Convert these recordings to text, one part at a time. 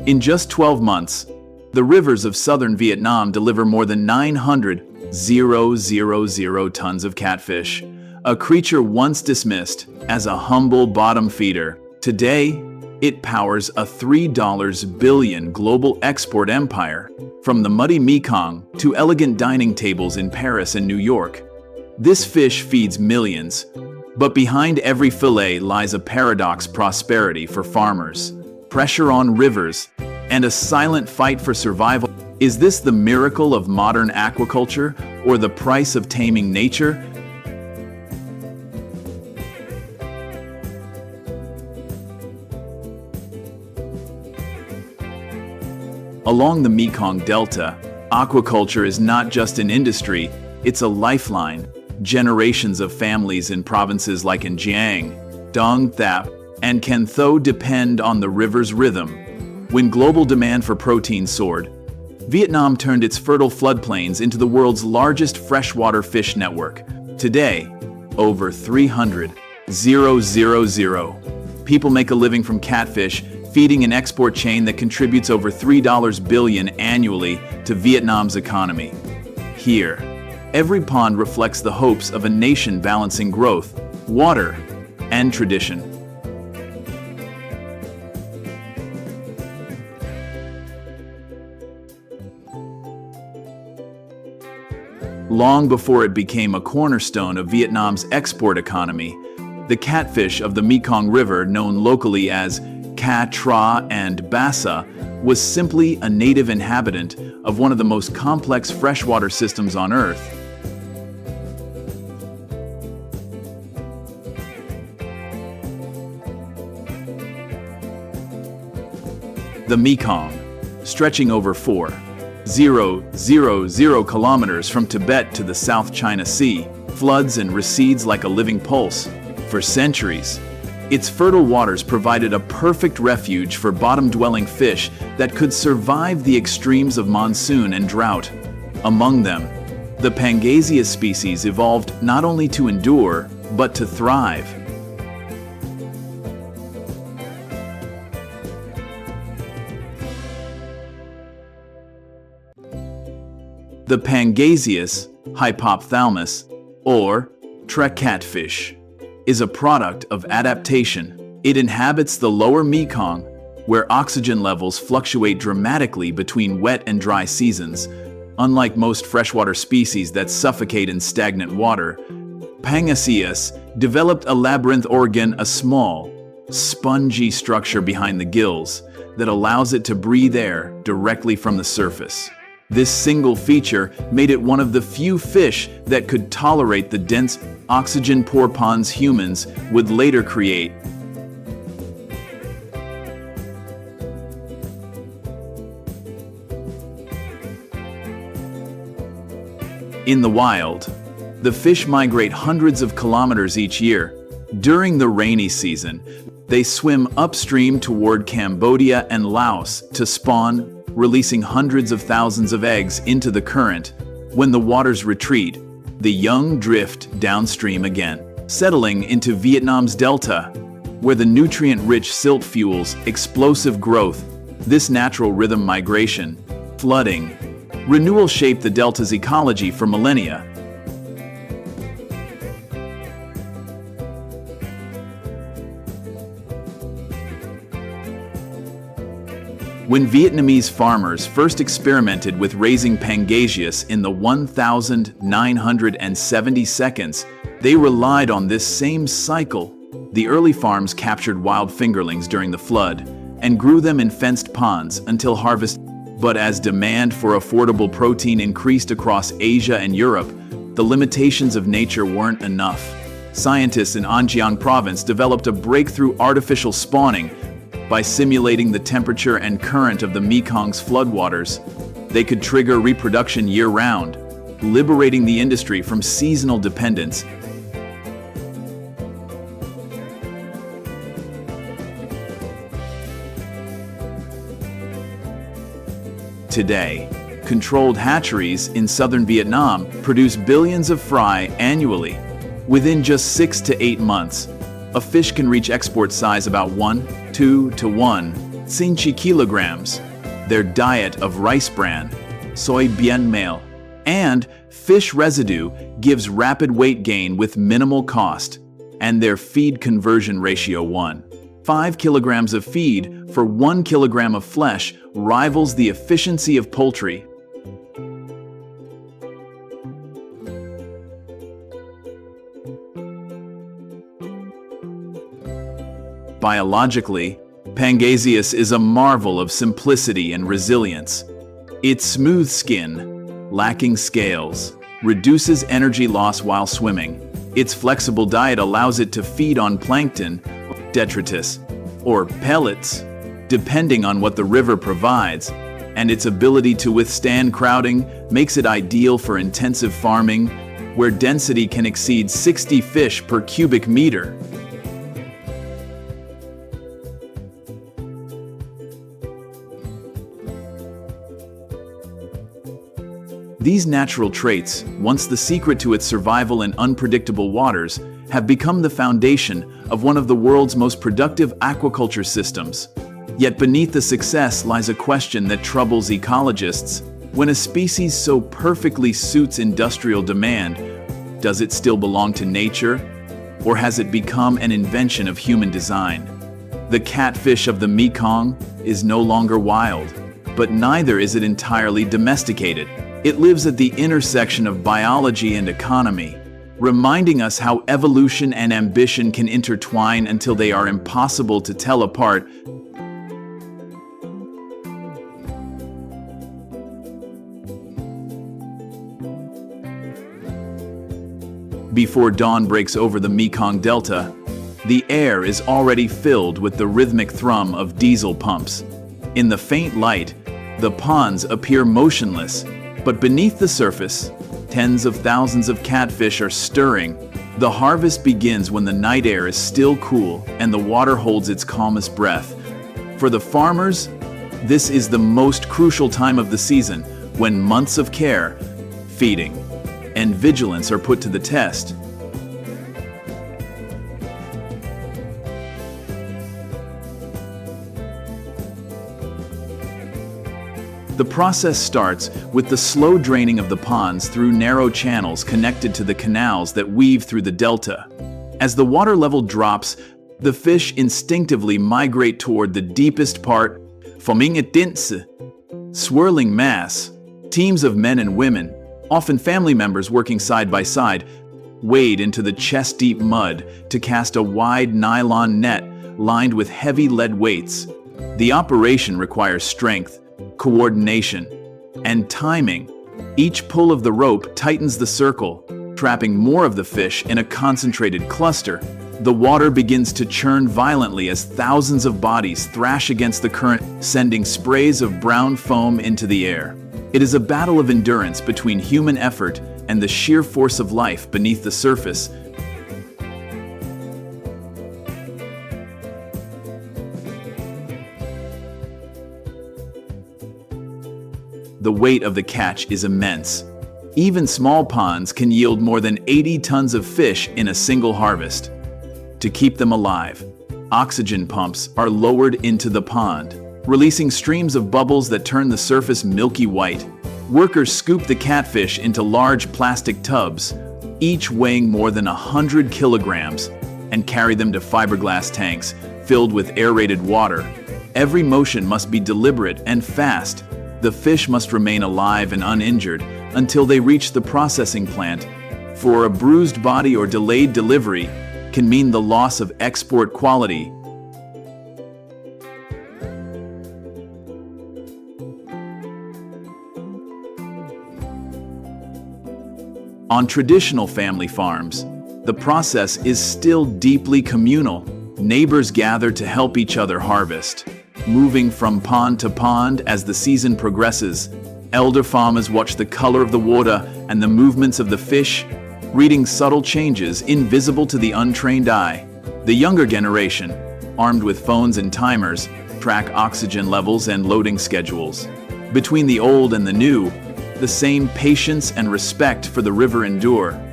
In just 12 months, the rivers of southern Vietnam deliver more than 900,000 tons of catfish, a creature once dismissed as a humble bottom feeder. Today, it powers a $3 billion global export empire, from the muddy Mekong to elegant dining tables in Paris and New York. This fish feeds millions, but behind every fillet lies a paradox: prosperity for farmers, pressure on rivers, and a silent fight for survival. Is this the miracle of modern aquaculture, or the price of taming nature? Along the Mekong Delta, aquaculture is not just an industry, it's a lifeline. Generations of families in provinces like Giang, Dong Thap, and Can Tho depend on the river's rhythm. When global demand for protein soared, Vietnam turned its fertile floodplains into the world's largest freshwater fish network. Today, over 300,000 people make a living from catfish, feeding an export chain that contributes over $3 billion annually to Vietnam's economy. Here, every pond reflects the hopes of a nation balancing growth, water, and tradition. Long before it became a cornerstone of Vietnam's export economy, the catfish of the Mekong River, known locally as Ca Tra and Bassa, was simply a native inhabitant of one of the most complex freshwater systems on Earth. The Mekong, stretching over 4,000 kilometers from Tibet to the South China Sea, floods and recedes like a living pulse. For centuries, its fertile waters provided a perfect refuge for bottom-dwelling fish that could survive the extremes of monsoon and drought. Among them, the Pangasius species evolved not only to endure, but to thrive. The Pangasius hypophthalmus, or trek catfish, is a product of adaptation. It inhabits the lower Mekong, where oxygen levels fluctuate dramatically between wet and dry seasons. Unlike most freshwater species that suffocate in stagnant water, Pangasius developed a labyrinth organ, a small, spongy structure behind the gills that allows it to breathe air directly from the surface. This single feature made it one of the few fish that could tolerate the dense, oxygen-poor ponds humans would later create. In the wild, the fish migrate hundreds of kilometers each year. During the rainy season, they swim upstream toward Cambodia and Laos to spawn, releasing hundreds of thousands of eggs into the current. When the waters retreat, the young drift downstream again, settling into Vietnam's delta, where the nutrient-rich silt fuels explosive growth. This natural rhythm, migration, flooding, renewal shaped the delta's ecology for millennia. When Vietnamese farmers first experimented with raising Pangasius in the 1970 seconds, they relied on this same cycle. The early farms captured wild fingerlings during the flood and grew them in fenced ponds until harvest. But as demand for affordable protein increased across Asia and Europe, the limitations of nature weren't enough. Scientists in Anjiang province developed a breakthrough: artificial spawning. By simulating the temperature and current of the Mekong's floodwaters, they could trigger reproduction year-round, liberating the industry from seasonal dependence. Today, controlled hatcheries in southern Vietnam produce billions of fry annually. Within just 6 to 8 months, a fish can reach export size about 1:2 to 1. 5 kilograms. Their diet of rice bran, soy bien meal, and fish residue gives rapid weight gain with minimal cost, and their feed conversion ratio 1.5 kilograms of feed for 1 kilogram of flesh rivals the efficiency of poultry. Biologically, Pangasius is a marvel of simplicity and resilience. Its smooth skin, lacking scales, reduces energy loss while swimming. Its flexible diet allows it to feed on plankton, detritus, or pellets, depending on what the river provides, and its ability to withstand crowding makes it ideal for intensive farming, where density can exceed 60 fish per cubic meter. These natural traits, once the secret to its survival in unpredictable waters, have become the foundation of one of the world's most productive aquaculture systems. Yet beneath the success lies a question that troubles ecologists. When a species so perfectly suits industrial demand, does it still belong to nature, or has it become an invention of human design? The catfish of the Mekong is no longer wild, but neither is it entirely domesticated. It lives at the intersection of biology and economy, reminding us how evolution and ambition can intertwine until they are impossible to tell apart. Before dawn breaks over the Mekong Delta, the air is already filled with the rhythmic thrum of diesel pumps. In the faint light, the ponds appear motionless, but beneath the surface, tens of thousands of catfish are stirring. The harvest begins when the night air is still cool and the water holds its calmest breath. For the farmers, this is the most crucial time of the season, when months of care, feeding, and vigilance are put to the test. The process starts with the slow draining of the ponds through narrow channels connected to the canals that weave through the delta. As the water level drops, the fish instinctively migrate toward the deepest part, forming a dense, swirling mass. Teams of men and women, often family members working side by side, wade into the chest-deep mud to cast a wide nylon net lined with heavy lead weights. The operation requires strength, coordination, and timing. Each pull of the rope tightens the circle, trapping more of the fish in a concentrated cluster. The water begins to churn violently as thousands of bodies thrash against the current, sending sprays of brown foam into the air. It is a battle of endurance between human effort and the sheer force of life beneath the surface. The weight of the catch is immense. Even small ponds can yield more than 80 tons of fish in a single harvest. To keep them alive, oxygen pumps are lowered into the pond, releasing streams of bubbles that turn the surface milky white. Workers scoop the catfish into large plastic tubs, each weighing more than 100 kilograms, and carry them to fiberglass tanks filled with aerated water. Every motion must be deliberate and fast. The fish must remain alive and uninjured until they reach the processing plant, for a bruised body or delayed delivery can mean the loss of export quality. On traditional family farms, the process is still deeply communal. Neighbors gather to help each other harvest. Moving from pond to pond as the season progresses, elder farmers watch the color of the water and the movements of the fish, reading subtle changes invisible to the untrained eye. The younger generation, armed with phones and timers, track oxygen levels and loading schedules. Between the old and the new, the same patience and respect for the river endure.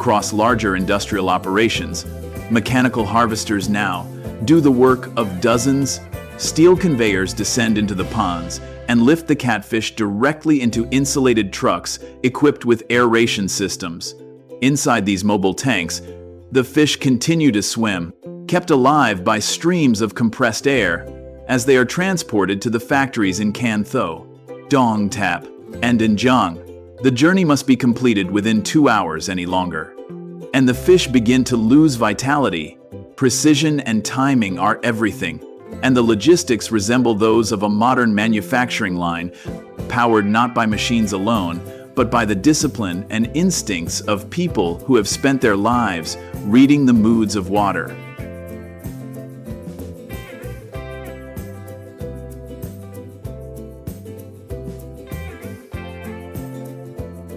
across larger industrial operations. Mechanical harvesters now do the work of dozens. Steel conveyors descend into the ponds and lift the catfish directly into insulated trucks equipped with aeration systems. Inside these mobile tanks, the fish continue to swim, kept alive by streams of compressed air, as they are transported to the factories in Can Tho, Dong Tap, and Njang. The journey must be completed within 2 hours any longer. And the fish begin to lose vitality. Precision and timing are everything, and the logistics resemble those of a modern manufacturing line, powered not by machines alone, but by the discipline and instincts of people who have spent their lives reading the moods of water.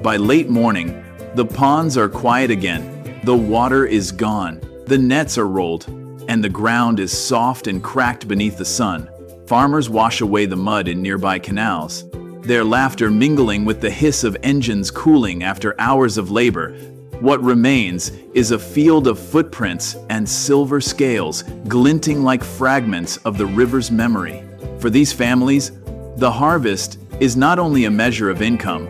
By late morning, the ponds are quiet again. The water is gone. The nets are rolled, and the ground is soft and cracked beneath the sun. Farmers wash away the mud in nearby canals, their laughter mingling with the hiss of engines cooling after hours of labor. What remains is a field of footprints and silver scales glinting like fragments of the river's memory. For these families, the harvest is not only a measure of income,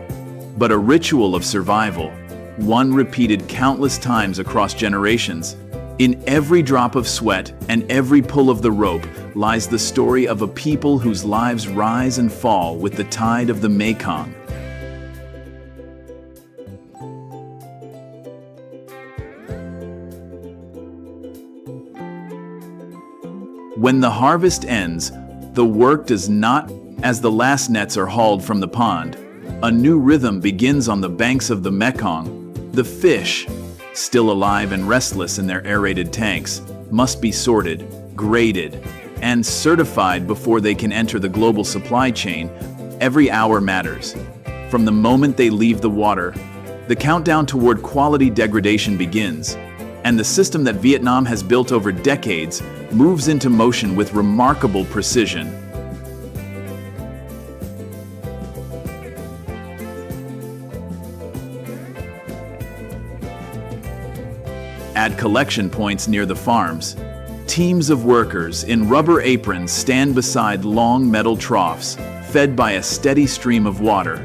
but a ritual of survival, one repeated countless times across generations. In every drop of sweat and every pull of the rope lies the story of a people whose lives rise and fall with the tide of the Mekong. When the harvest ends, the work does not. As the last nets are hauled from the pond, a new rhythm begins on the banks of the Mekong. The fish, still alive and restless in their aerated tanks, must be sorted, graded, and certified before they can enter the global supply chain. Every hour matters. From the moment they leave the water, the countdown toward quality degradation begins, and the system that Vietnam has built over decades moves into motion with remarkable precision. At collection points near the farms, teams of workers in rubber aprons stand beside long metal troughs, fed by a steady stream of water.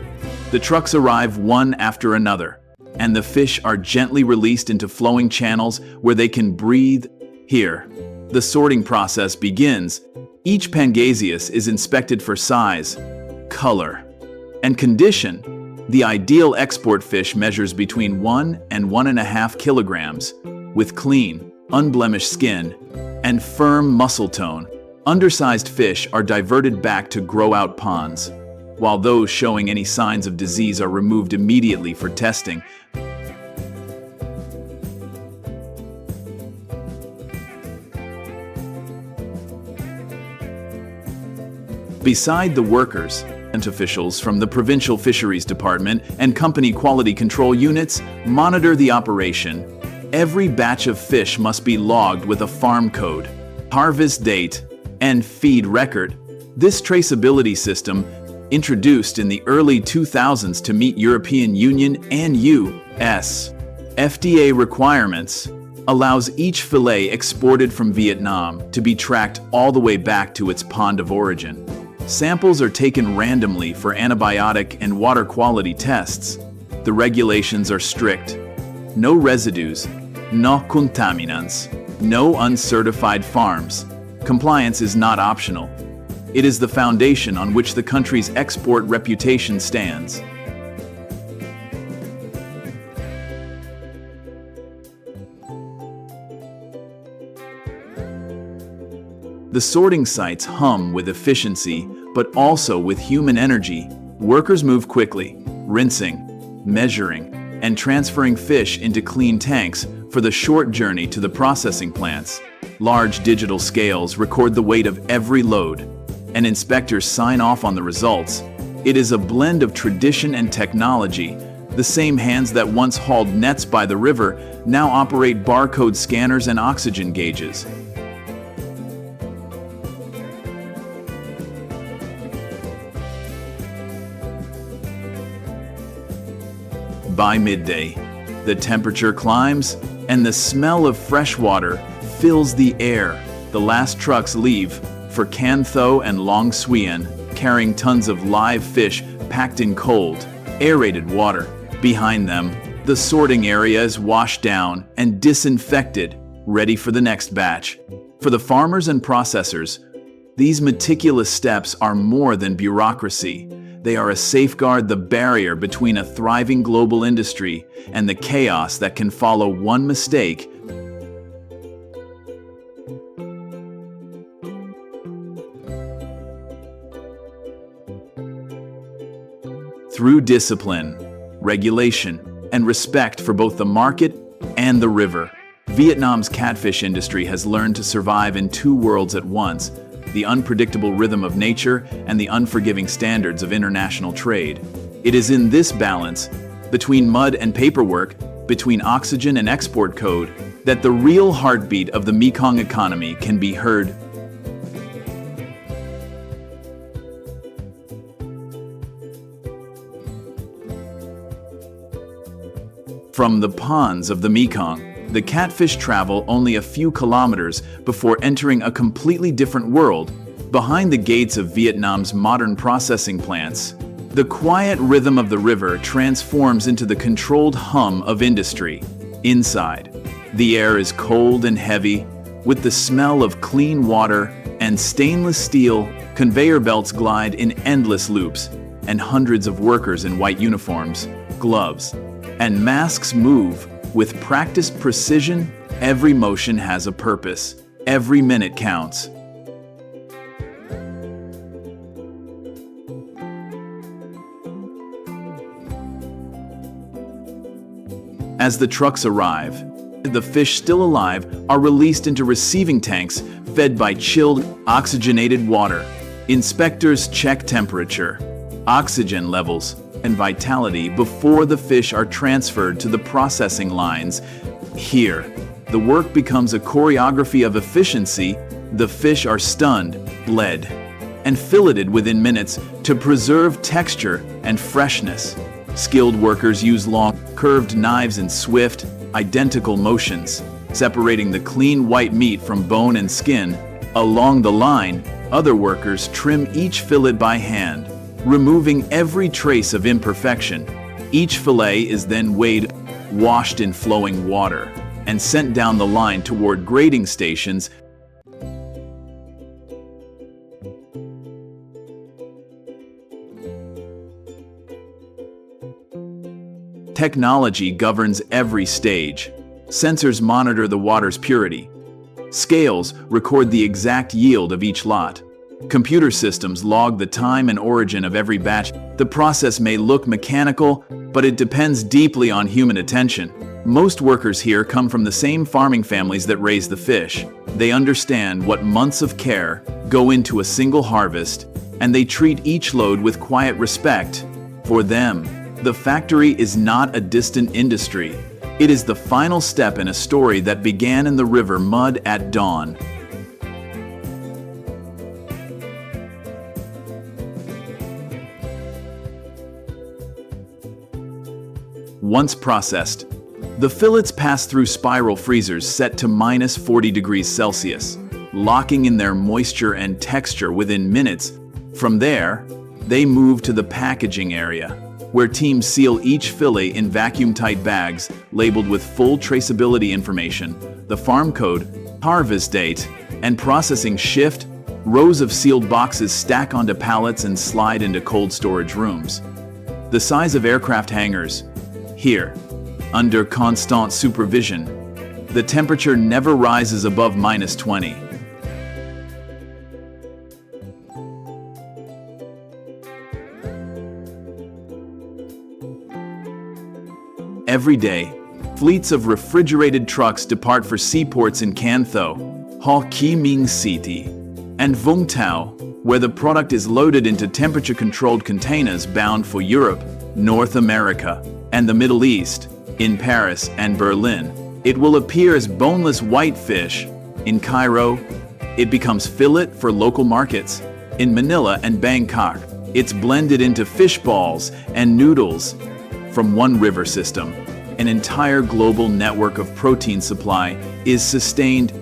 The trucks arrive one after another, and the fish are gently released into flowing channels where they can breathe. Here, the sorting process begins. Each Pangasius is inspected for size, color, and condition. The ideal export fish measures between 1 and 1.5 kilograms, with clean, unblemished skin and firm muscle tone. Undersized fish are diverted back to grow-out ponds, while those showing any signs of disease are removed immediately for testing. Beside the workers, officials from the Provincial Fisheries Department and company quality control units monitor the operation. Every batch of fish must be logged with a farm code, harvest date, and feed record. This traceability system, introduced in the early 2000s to meet European Union and U.S. FDA requirements, allows each fillet exported from Vietnam to be tracked all the way back to its pond of origin. Samples are taken randomly for antibiotic and water quality tests. The regulations are strict. No residues, no contaminants, no uncertified farms. Compliance is not optional. It is the foundation on which the country's export reputation stands. The sorting sites hum with efficiency, but also with human energy. Workers move quickly, rinsing, measuring, and transferring fish into clean tanks for the short journey to the processing plants. Large digital scales record the weight of every load, and inspectors sign off on the results. It is a blend of tradition and technology. The same hands that once hauled nets by the river now operate barcode scanners and oxygen gauges. By midday, The temperature climbs, and the smell of fresh water fills the air. The last trucks leave for Can Tho and Long Xuyen, carrying tons of live fish packed in cold, aerated water. Behind them, the sorting area is washed down and disinfected, ready for the next batch. For the farmers and processors, these meticulous steps are more than bureaucracy. They are a safeguard, the barrier between a thriving global industry and the chaos that can follow one mistake. Through discipline, regulation, and respect for both the market and the river, Vietnam's catfish industry has learned to survive in two worlds at once: the unpredictable rhythm of nature and the unforgiving standards of international trade. It is in this balance, between mud and paperwork, between oxygen and export code, that the real heartbeat of the Mekong economy can be heard. From the ponds of the Mekong, the catfish travel only a few kilometers before entering a completely different world, behind the gates of Vietnam's modern processing plants. The quiet rhythm of the river transforms into the controlled hum of industry. Inside, the air is cold and heavy, with the smell of clean water and stainless steel. Conveyor belts glide in endless loops, and hundreds of workers in white uniforms, gloves, and masks move with practiced precision. Every motion has a purpose. Every minute counts. As the trucks arrive, the fish still alive are released into receiving tanks fed by chilled, oxygenated water. Inspectors check temperature, oxygen levels, and vitality before the fish are transferred to the processing lines. Here, the work becomes a choreography of efficiency. The fish are stunned, bled, and filleted within minutes to preserve texture and freshness. Skilled workers use long, curved knives in swift, identical motions, separating the clean white meat from bone and skin. Along the line, other workers trim each fillet by hand, removing every trace of imperfection. Each fillet is then weighed, washed in flowing water, and sent down the line toward grading stations. Technology governs every stage. Sensors monitor the water's purity. Scales record the exact yield of each lot. Computer systems log the time and origin of every batch. The process may look mechanical, but it depends deeply on human attention. Most workers here come from the same farming families that raise the fish. They understand what months of care go into a single harvest, and they treat each load with quiet respect. For them, the factory is not a distant industry. It is the final step in a story that began in the river mud at dawn. Once processed, the fillets pass through spiral freezers set to -40 degrees Celsius, locking in their moisture and texture within minutes. From there, they move to the packaging area, where teams seal each fillet in vacuum-tight bags labeled with full traceability information, the farm code, harvest date, and processing shift. Rows of sealed boxes stack onto pallets and slide into cold storage rooms. The size of aircraft hangars. Here, under constant supervision, the temperature never rises above -20. Every day, fleets of refrigerated trucks depart for seaports in Can Tho, Ho Chi Minh City, and Vung Tau, where the product is loaded into temperature-controlled containers bound for Europe, North America, and the Middle East. In Paris and Berlin, it will appear as boneless white fish. In Cairo, it becomes fillet for local markets. In Manila and Bangkok, it's blended into fish balls and noodles. From one river system, an entire global network of protein supply is sustained.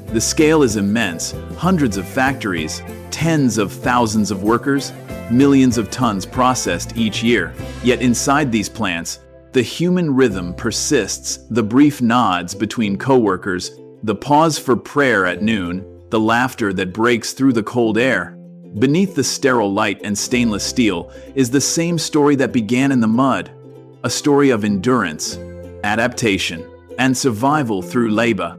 The scale is immense, hundreds of factories, tens of thousands of workers, millions of tons processed each year. Yet inside these plants, the human rhythm persists, the brief nods between coworkers, the pause for prayer at noon, the laughter that breaks through the cold air. Beneath the sterile light and stainless steel is the same story that began in the mud, a story of endurance, adaptation, and survival through labor.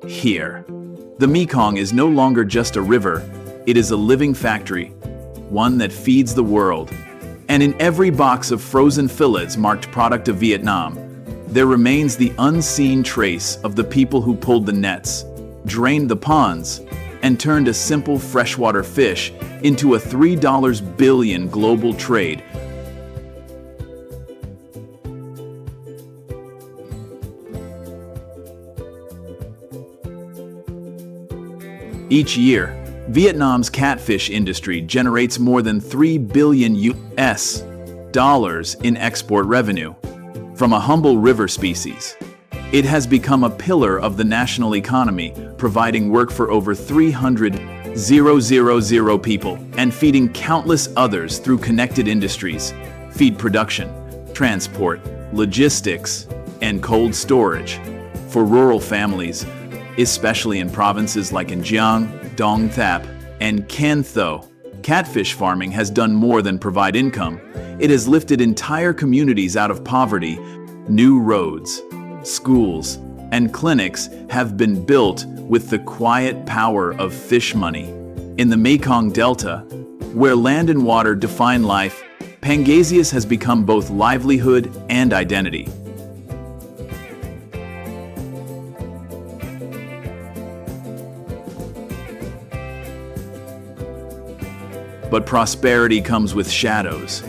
Here, the Mekong is no longer just a river, it is a living factory, one that feeds the world. And in every box of frozen fillets marked product of Vietnam, there remains the unseen trace of the people who pulled the nets, drained the ponds, and turned a simple freshwater fish into a $3 billion global trade. Each year, Vietnam's catfish industry generates more than $3 billion in export revenue. From a humble river species, it has become a pillar of the national economy, providing work for over 300,000 people and feeding countless others through connected industries, feed production, transport, logistics, and cold storage. For rural families, especially in provinces like Giang, Dong Thap, and Can Tho, catfish farming has done more than provide income. It has lifted entire communities out of poverty. New roads, schools, and clinics have been built with the quiet power of fish money. In the Mekong Delta, where land and water define life, Pangasius has become both livelihood and identity. But prosperity comes with shadows.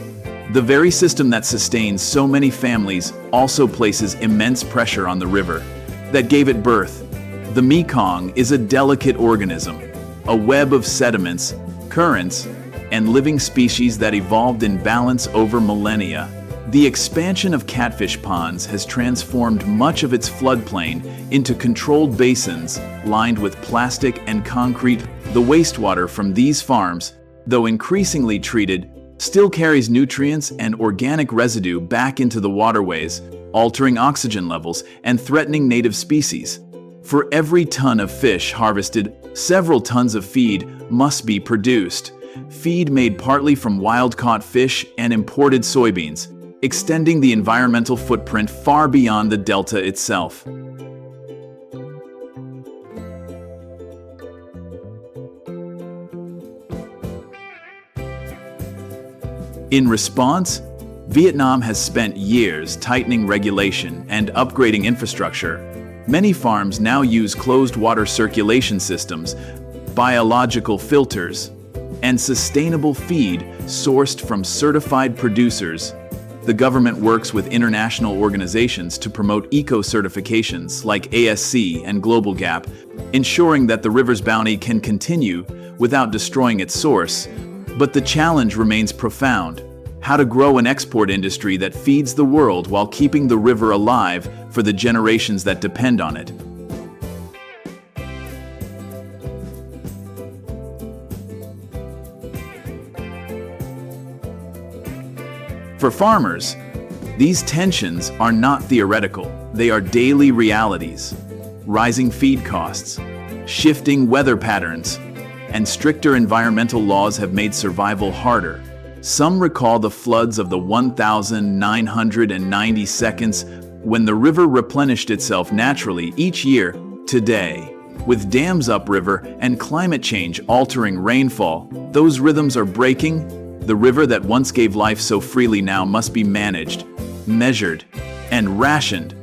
The very system that sustains so many families also places immense pressure on the river that gave it birth. The Mekong is a delicate organism, a web of sediments, currents, and living species that evolved in balance over millennia. The expansion of catfish ponds has transformed much of its floodplain into controlled basins lined with plastic and concrete. The wastewater from these farms, though increasingly treated, still carries nutrients and organic residue back into the waterways, altering oxygen levels and threatening native species. For every ton of fish harvested, several tons of feed must be produced. Feed made partly from wild-caught fish and imported soybeans, extending the environmental footprint far beyond the delta itself. In response, Vietnam has spent years tightening regulation and upgrading infrastructure. Many farms now use closed water circulation systems, biological filters, and sustainable feed sourced from certified producers. The government works with international organizations to promote eco-certifications like ASC and Global Gap, ensuring that the river's bounty can continue without destroying its source. But the challenge remains profound: how to grow an export industry that feeds the world while keeping the river alive for the generations that depend on it. For farmers, these tensions are not theoretical, they are daily realities. Rising feed costs, shifting weather patterns, and stricter environmental laws have made survival harder. Some recall the floods of the 1990 seconds when the river replenished itself naturally each year. Today, with dams upriver and climate change altering rainfall, those rhythms are breaking. The river that once gave life so freely now must be managed, measured, and rationed.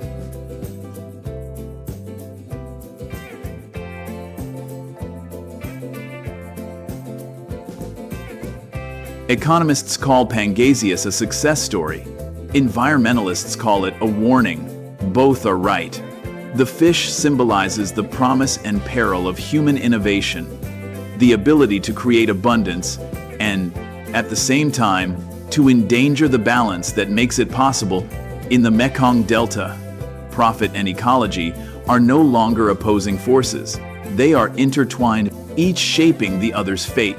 Economists call Pangasius a success story. Environmentalists call it a warning. Both are right. The fish symbolizes the promise and peril of human innovation, the ability to create abundance, and, at the same time, to endanger the balance that makes it possible. In the Mekong Delta, profit and ecology are no longer opposing forces. They are intertwined, each shaping the other's fate.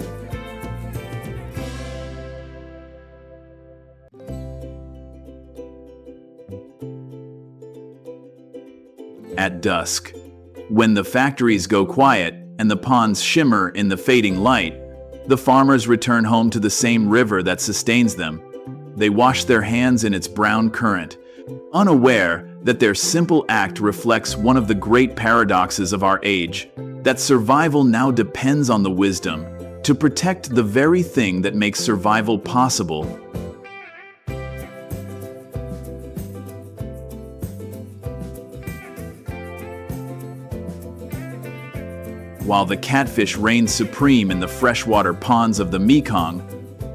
At dusk, when the factories go quiet and the ponds shimmer in the fading light, the farmers return home to the same river that sustains them. They wash their hands in its brown current, unaware that their simple act reflects one of the great paradoxes of our age, that survival now depends on the wisdom to protect the very thing that makes survival possible. While the catfish reigns supreme in the freshwater ponds of the Mekong,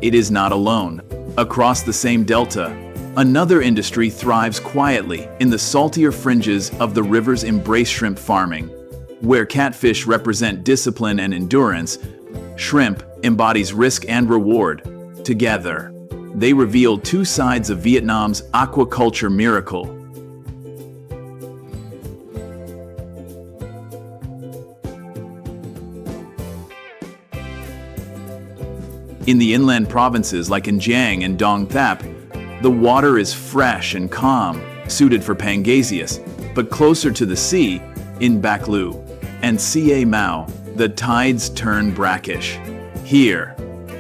it is not alone. Across the same delta, another industry thrives quietly in the saltier fringes of the river's embrace. Shrimp farming. Where catfish represent discipline and endurance, shrimp embodies risk and reward. Together, they reveal two sides of Vietnam's aquaculture miracle. In the inland provinces like Giang and Dong Thap, the water is fresh and calm, suited for Pangasius, but closer to the sea, in Bac Lu and Ca Mau, the tides turn brackish. Here,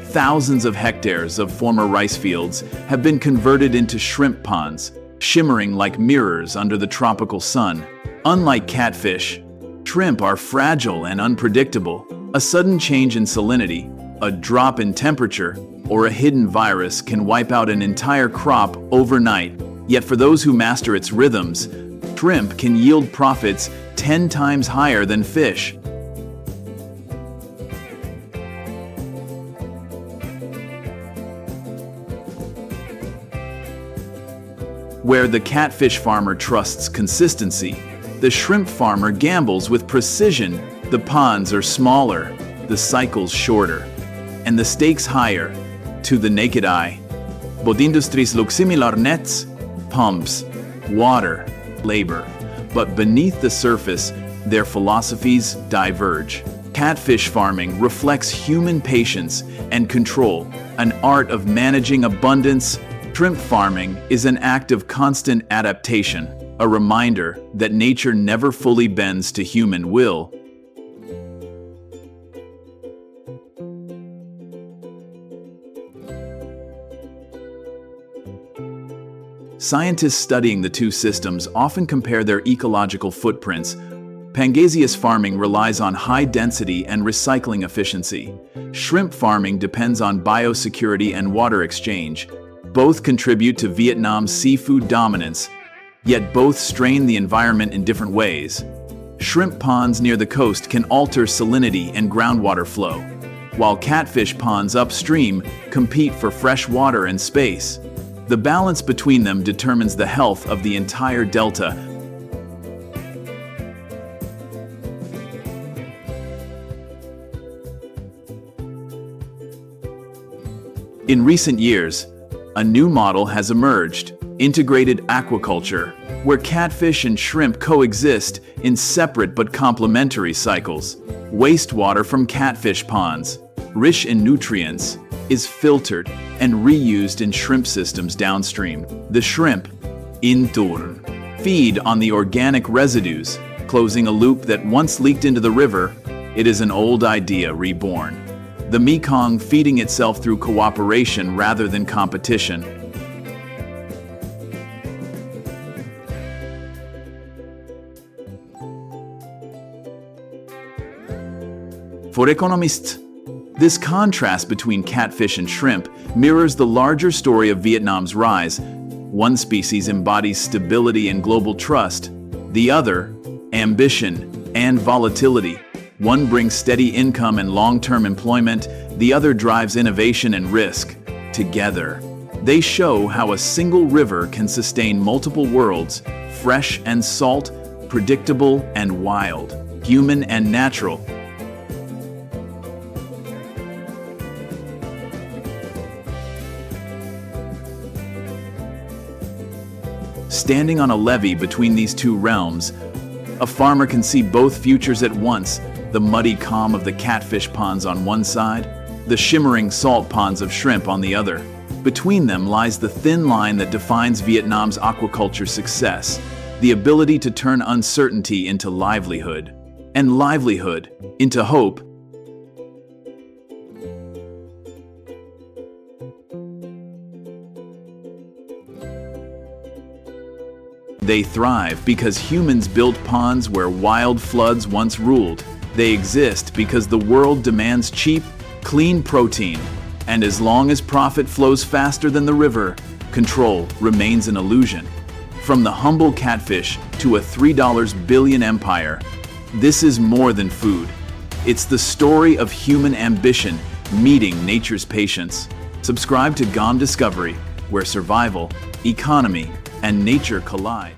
thousands of hectares of former rice fields have been converted into shrimp ponds, shimmering like mirrors under the tropical sun. Unlike catfish, shrimp are fragile and unpredictable. A sudden change in salinity, a drop in temperature, or a hidden virus can wipe out an entire crop overnight. Yet for those who master its rhythms, shrimp can yield profits 10 times higher than fish. Where the catfish farmer trusts consistency, the shrimp farmer gambles with precision. The ponds are smaller, the cycles shorter, and the stakes higher. To the naked eye, both industries look similar: nets, pumps, water, labor. But beneath the surface, their philosophies diverge. Catfish farming reflects human patience and control, an art of managing abundance. Shrimp farming is an act of constant adaptation, a reminder that nature never fully bends to human will. Scientists studying the two systems often compare their ecological footprints. Pangasius farming relies on high density and recycling efficiency. Shrimp farming depends on biosecurity and water exchange. Both contribute to Vietnam's seafood dominance, yet both strain the environment in different ways. Shrimp ponds near the coast can alter salinity and groundwater flow, while catfish ponds upstream compete for fresh water and space. The balance between them determines the health of the entire delta. In recent years, a new model has emerged: integrated aquaculture, where catfish and shrimp coexist in separate but complementary cycles. Wastewater from catfish ponds, rich in nutrients, is filtered and reused in shrimp systems downstream. The shrimp, in turn, feed on the organic residues, closing a loop that once leaked into the river. It is an old idea reborn. The Mekong feeding itself through cooperation rather than competition. For economists, this contrast between catfish and shrimp mirrors the larger story of Vietnam's rise. One species embodies stability and global trust, the other, ambition and volatility. One brings steady income and long-term employment, the other drives innovation and risk. Together, They show how a single river can sustain multiple worlds, fresh and salt, predictable and wild, human and natural. Standing on a levee between these two realms, a farmer can see both futures at once: the muddy calm of the catfish ponds on one side, the shimmering salt ponds of shrimp on the other. Between them lies the thin line that defines Vietnam's aquaculture success: the ability to turn uncertainty into livelihood, and livelihood into hope. They thrive because humans built ponds where wild floods once ruled. They exist because the world demands cheap, clean protein. And as long as profit flows faster than the river, control remains an illusion. From the humble catfish to a $3 billion empire, this is more than food. It's the story of human ambition meeting nature's patience. Subscribe to Gom Discovery, where survival, economy, and nature collide.